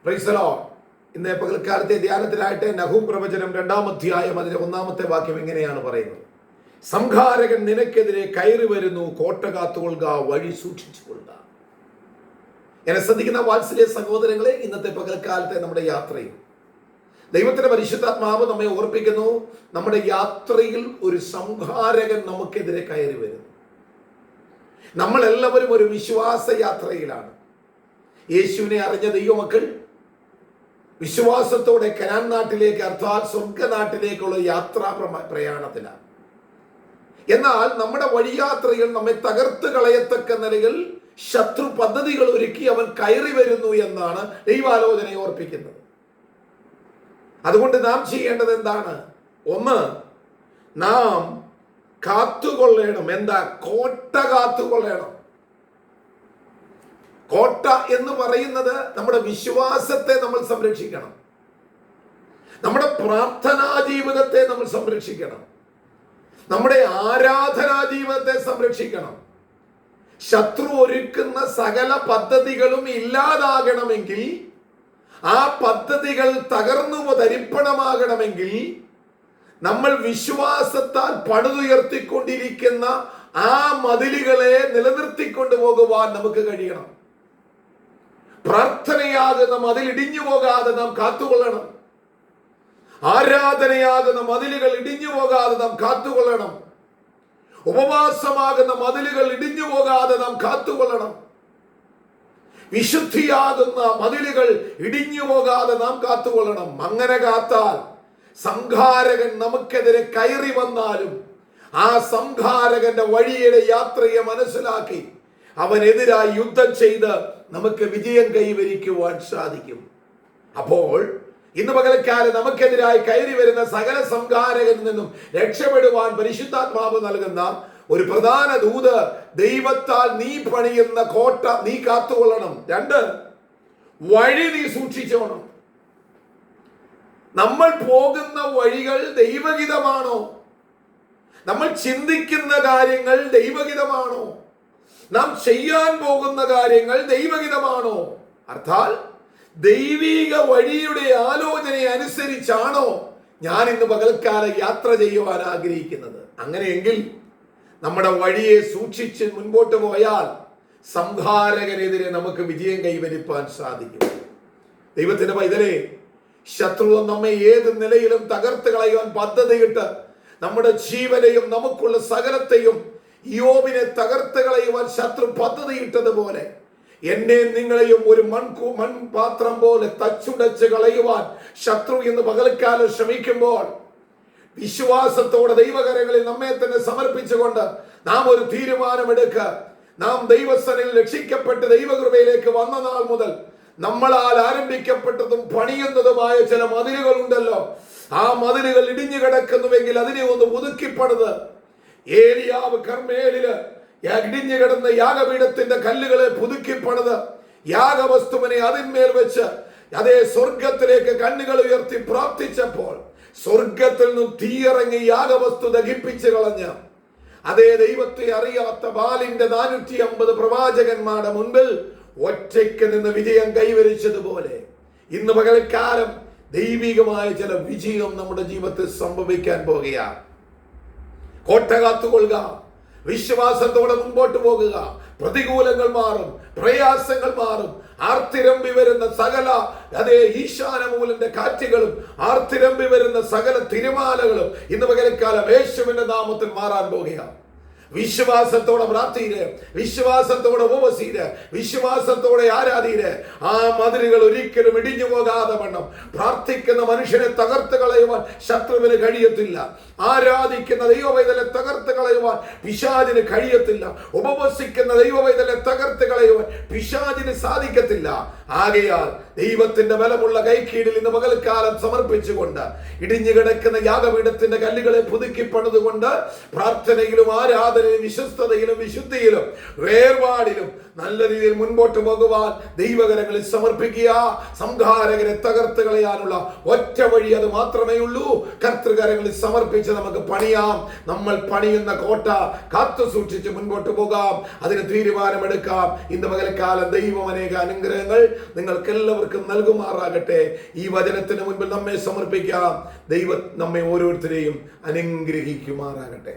Praise the Lord. ഇന്ന് പകൽക്കാലത്തെ ധ്യാനത്തിനായിട്ട് നഹൂം പ്രവചനം 2-ാം അധ്യായം അതിന്റെ 1-ാമത്തെ വാക്യം ഇങ്ങനെയാണ് പറയുന്നത്: സംഹാരകൻ നിനക്കെതിരെ കയറി വരുന്നു, കോട്ട കാത്തുകൊള്ളുക, വഴി സൂക്ഷിച്ചു കൊള്ളുക. എന്നെ ശ്രദ്ധിക്കുന്ന വാത്സല്യ സഹോദരങ്ങളെ, ഇന്നത്തെ പകൽക്കാലത്തെ നമ്മുടെ യാത്രയിൽ ദൈവത്തിന്റെ പരിശുദ്ധാത്മാവ് നമ്മെ ഓർപ്പിക്കുന്നു, നമ്മുടെ യാത്രയിൽ ഒരു സംഹാരകൻ നമുക്കെതിരെ കയറി വരുന്നു. നമ്മളെല്ലാവരും ഒരു വിശ്വാസ യാത്രയിലാണ്. യേശുവിനെ അറിഞ്ഞ ദൈവമക്കൾ വിശ്വാസത്തോടെ കനാൻ നാട്ടിലേക്ക്, അർത്ഥാൽ സ്വർഗനാട്ടിലേക്കുള്ള യാത്രാ പ്രയാണത്തിലാണ്. എന്നാൽ നമ്മുടെ വഴിയാത്രയിൽ നമ്മെ തകർത്ത് കളയത്തക്ക നിലയിൽ ശത്രു പദ്ധതികൾ ഒരുക്കി അവൻ കയറി വരുന്നു എന്നാണ് ദൈവാലോചനയെ ഓർപ്പിക്കുന്നത്. അതുകൊണ്ട് നാം ചെയ്യേണ്ടത് എന്താണ്? ഒന്ന്, നാം കാത്തുകൊള്ളണം. എന്താ? കോട്ട കാത്തുകൊള്ളണം. കോട്ട എന്ന് പറയുന്നത് നമ്മുടെ വിശ്വാസത്തെ നമ്മൾ സംരക്ഷിക്കണം, നമ്മുടെ പ്രാർത്ഥനാ ജീവിതത്തെ നമ്മൾ സംരക്ഷിക്കണം, നമ്മുടെ ആരാധനാ ജീവിതത്തെ സംരക്ഷിക്കണം. ശത്രു ഒരുക്കുന്ന സകല പദ്ധതികളും ഇല്ലാതാകണമെങ്കിൽ, ആ പദ്ധതികൾ തകർന്നു തരിപ്പണമാകണമെങ്കിൽ, നമ്മൾ വിശ്വാസത്താൽ പണിതുയർത്തിക്കൊണ്ടിരിക്കുന്ന ആ മതിലുകളെ നിലനിർത്തിക്കൊണ്ടു പോകുവാൻ നമുക്ക് കഴിയണം. പ്രാർത്ഥനയാകുന്ന മതിൽ ഇടിഞ്ഞു പോകാതെ നാം കാത്തുകൊള്ളണം. ആരാധനയാകുന്ന മതിലുകൾ ഇടിഞ്ഞു പോകാതെ നാം കാത്തുകൊള്ളണം. ഉപവാസമാകുന്ന മതിലുകൾ ഇടിഞ്ഞു പോകാതെ നാം കാത്തുകൊള്ളണം. വിശുദ്ധിയാകുന്ന മതിലുകൾ ഇടിഞ്ഞു പോകാതെ നാം കാത്തുകൊള്ളണം. അങ്ങനെ കാത്താൽ സംഹാരകൻ നമുക്കെതിരെ കയറി വന്നാലും ആ സംഹാരകന്റെ വഴിയുടെ യാത്രയെ മനസ്സിലാക്കി അവനെതിരായി യുദ്ധം ചെയ്ത് നമുക്ക് വിജയം കൈവരിക്കുവാൻ സാധിക്കും. അപ്പോൾ ഇന്ന് പകൽക്കാലം നമുക്കെതിരായി കയറി വരുന്ന സകല സംഹാരകനിൽ നിന്നും രക്ഷപ്പെടുവാൻ പരിശുദ്ധാത്മാവ് നൽകുന്ന ഒരു പ്രധാന ദൂത്: ദൈവത്താൽ നീ പണിയുന്ന കോട്ട നീ കാത്തുകൊള്ളണം. 2, വഴി നീ സൂക്ഷിച്ചോണം. നമ്മൾ പോകുന്ന വഴികൾ ദൈവഹിതമാണോ? നമ്മൾ ചിന്തിക്കുന്ന കാര്യങ്ങൾ ദൈവഹിതമാണോ? നാം ചെയ്യാൻ പോകുന്ന കാര്യങ്ങൾ ദൈവഹിതമാണോ? അർത്ഥാൽ ദൈവിക വഴിയുടെ ആലോചന അനുസരിച്ചാണോ ഞാൻ ഇന്ന് പകൽക്കാലം യാത്ര ചെയ്യുവാൻ ആഗ്രഹിക്കുന്നത്? അങ്ങനെയെങ്കിൽ നമ്മുടെ വഴിയെ സൂക്ഷിച്ച് മുൻപോട്ട് പോയാൽ സംഹാരകനെതിരെ നമുക്ക് വിജയം കൈവരിപ്പാൻ സാധിക്കും. ദൈവത്തിന്റെ പൈതലേ, ശത്രു നമ്മെ ഏത് നിലയിലും തകർത്ത് കളയുവാൻ പദ്ധതിയിട്ട് നമ്മുടെ ജീവനെയും നമുക്കുള്ള സകലത്തെയും യോബിനെ തകർത്ത് കളയുവാൻ ശത്രു പദ്ധതിയിട്ടതുപോലെ എന്നെ നിങ്ങളെയും ഒരു മൺപാത്രം പോലെ തച്ചുടച്ച് കളയുവാൻ ശത്രു ഇന്ന് പകൽക്കാലം ശ്രമിക്കുമ്പോൾ, വിശ്വാസത്തോടെ ദൈവകരങ്ങളിൽ നമ്മെ തന്നെ സമർപ്പിച്ചുകൊണ്ട് നാം ഒരു തീരുമാനമെടുക്കുക. നാം ദൈവസനിൽ രക്ഷിക്കപ്പെട്ട് ദൈവകൃപയിലേക്ക് വന്ന നാൾ മുതൽ നമ്മളാൽ ആരംഭിക്കപ്പെട്ടതും പണിയുന്നതുമായ ചില മതിലുകൾ ഉണ്ടല്ലോ, ആ മതിലുകൾ ഇടിഞ്ഞു കിടക്കുന്നുവെങ്കിൽ അതിനെ ഒന്ന് പുതുക്കിപ്പണിത്. ഏലിയാവ് കർമ്മേലില് ഇടിഞ്ഞു കിടന്ന യാഗപീഠത്തിന്റെ കല്ലുകളെ പുതുക്കിപ്പണിത് യാഗവസ്തുവിനെ അതിന്മേൽ വെച്ച് അതേ സ്വർഗത്തിലേക്ക് കണ്ണുകൾ ഉയർത്തി പ്രാർത്ഥിച്ചപ്പോൾ സ്വർഗത്തിൽ നിന്നും തീയിറങ്ങി യാഗവസ്തു ദഹിപ്പിച്ചു കളഞ്ഞ് അതേ ദൈവത്തെ അറിയാത്ത ബാലിന്റെ 450 പ്രവാചകന്മാരുടെ മുൻപിൽ ഒറ്റയ്ക്ക് നിന്ന് വിജയം കൈവരിച്ചതുപോലെ ഇന്ന് പകൽക്കാലം ദൈവികമായ ചില വിജയം നമ്മുടെ ജീവിതത്തിൽ സംഭവിക്കാൻ പോകുകയാണ്. കോട്ട കാത്തുകൊള്ളുക, വിശ്വാസത്തോടെ മുമ്പോട്ട് പോകുക. പ്രതികൂലങ്ങൾ മാറും, പ്രയാസങ്ങൾ മാറും. ആർത്തിരമ്പി വരുന്ന സകല അതേ ഈശാനമൂലന്റെ കാറ്റുകളും ആർത്തിരമ്പി വരുന്ന സകല തിരമാലകളും ഇന്ന് പകൽക്കാലം യേശുവിന്റെ നാമത്തിൽ മാറാൻ പോകുകയാണ്. വിശ്വാസത്തോടെ പ്രാർത്ഥിയില്, വിശ്വാസത്തോടെ ഉപവസിയില്, വിശ്വാസത്തോടെ ആരാധീര്. ആ മതിലുകൾ ഒരിക്കലും ഇടിഞ്ഞു പോകാതെ വണ്ണം പ്രാർത്ഥിക്കുന്ന മനുഷ്യനെ തകർത്ത് കളയുവാൻ ശത്രുവിന് കഴിയത്തില്ല. ആരാധിക്കുന്ന ദൈവവൈതലെ തകർത്ത് കളയുവാൻ പിശാചിന് കഴിയത്തില്ല. ഉപവസിക്കുന്ന ദൈവവൈതലെ തകർത്ത് കളയുവാൻ പിശാചിന് സാധിക്കത്തില്ല. ആകയാൽ ദൈവത്തിന്റെ ബലമുള്ള കൈക്കീഴിൽ ഇന്ന് പകൽക്കാലം സമർപ്പിച്ചുകൊണ്ട് ഇടിഞ്ഞു കിടക്കുന്ന യാഗപീഠത്തിന്റെ കല്ലുകളെ പുതുക്കി പണിതുകൊണ്ട് പ്രാർത്ഥനയിലും ആരാധന ആരാധനയിലും വിശ്വസ്തതയിലും വിശുദ്ധിയിലും വേർപാടിലും നല്ല രീതിയിൽ മുൻപോട്ട് പോകുവാൻ ദൈവകരങ്ങളിൽ സമർപ്പിക്കുക. സംഹാരകരെ തകർത്ത് കളയാനുള്ള ഒറ്റ വഴി അത് മാത്രമേ ഉള്ളൂ. കർത്തൃകരങ്ങളിൽ സമർപ്പിച്ച് നമുക്ക് പണിയാം. നമ്മൾ പണിയുന്ന കോട്ട കാത്തു സൂക്ഷിച്ച് മുൻപോട്ട് പോകാം. അതിന് തീരുമാനമെടുക്കാം. ഇന്ന് പകൽക്കാലം ദൈവം അനേക അനുഗ്രഹങ്ങൾ നിങ്ങൾക്ക് എല്ലാവർക്കും നൽകുമാറാകട്ടെ. ഈ വചനത്തിന് മുൻപിൽ നമ്മെ സമർപ്പിക്കാം. ദൈവം നമ്മെ ഓരോരുത്തരെയും അനുഗ്രഹിക്കുമാറാകട്ടെ.